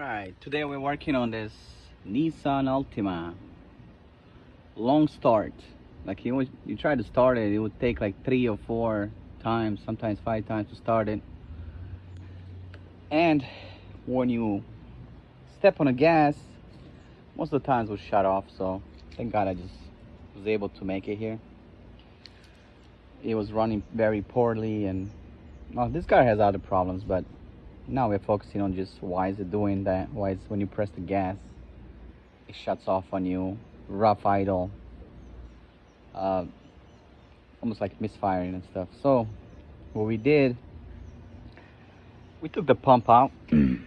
Alright, today we're working on this Nissan Altima. Long start. Like you try to start it, it would take like 3 or 4 times, sometimes 5 times to start it. And when you step on the gas, most of the times it will shut off. So thank God I just was able to make it here. It was running very poorly, and well, this car has other problems, but now we're focusing on just why is it doing that. Why is when you press the gas it shuts off on you, rough idle, almost like misfiring and stuff. So what we did, we took the pump out and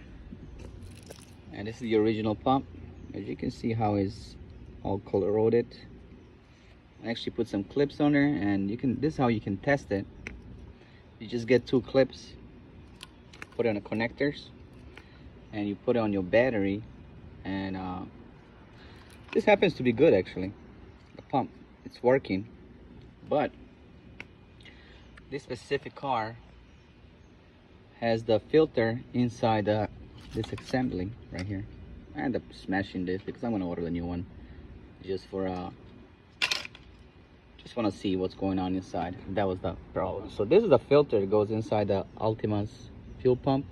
this is the original pump. As you can see how it's all corroded. I actually put some clips on there, and this is how you can test it. You just get 2 clips, put it on the connectors, and you put it on your battery, and this happens to be good actually. The pump, it's working, but this specific car has the filter inside this assembly right here. I end up smashing this because I'm gonna order the new one just for just want to see what's going on inside. That was the problem. So this is the filter that goes inside the Altima's fuel pump.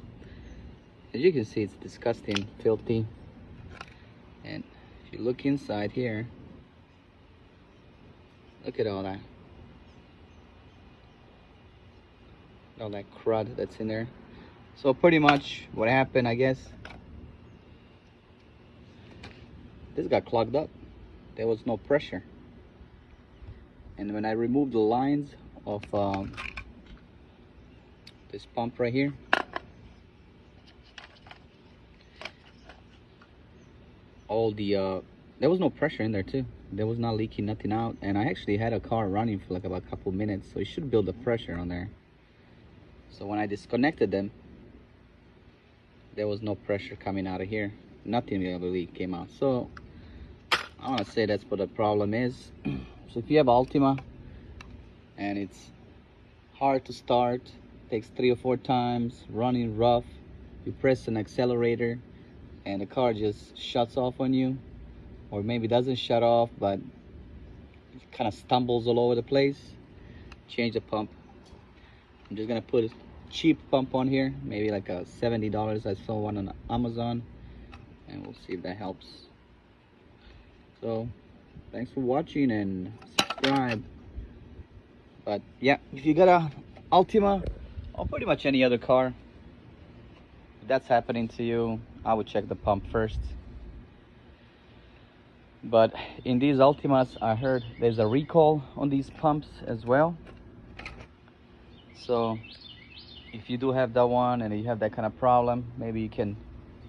As you can see, it's disgusting, filthy. And if you look inside here, look at all that crud that's in there. So pretty much what happened, I guess, this got clogged up. There was no pressure. And when I removed the lines of this pump right here, all the there was no pressure in there too. There was not leaking nothing out, and I actually had a car running for like about a couple minutes, so it should build the pressure on there. So when I disconnected them, there was no pressure coming out of here. Nothing really came out. So I want to say that's what the problem is. So if you have Altima and it's hard to start, takes 3 or 4 times, running rough, you press an accelerator and the car just shuts off on you, or maybe doesn't shut off but it kind of stumbles all over the place, change the pump. I'm just gonna put a cheap pump on here, maybe like a $70. I saw one on Amazon, and we'll see if that helps. So thanks for watching and subscribe. But yeah, if you got a Altima or pretty much any other car, if that's happening to you, I would check the pump first. But in these Altimas, I heard there's a recall on these pumps as well. So if you do have that one and you have that kind of problem, maybe you can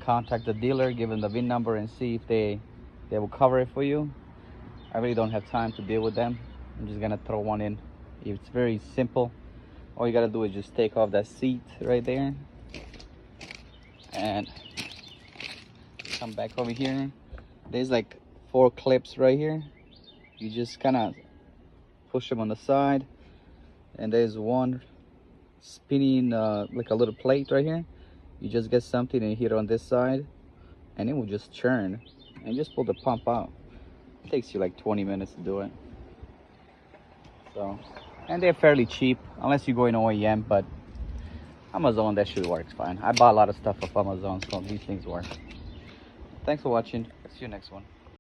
contact the dealer, give them the VIN number, and see if they will cover it for you. I really don't have time to deal with them. I'm just gonna throw one in. It's very simple. All you gotta do is just take off that seat right there and come back over here. There's like 4 clips right here. You just kind of push them on the side, and there's one spinning like a little plate right here. You just get something and hit it on this side, and it will just churn, and just pull the pump out. It takes you like 20 minutes to do it. So, and they're fairly cheap unless you go in OEM, but Amazon, that should work fine. I bought a lot of stuff off Amazon, so these things work. Thanks for watching. See you next one.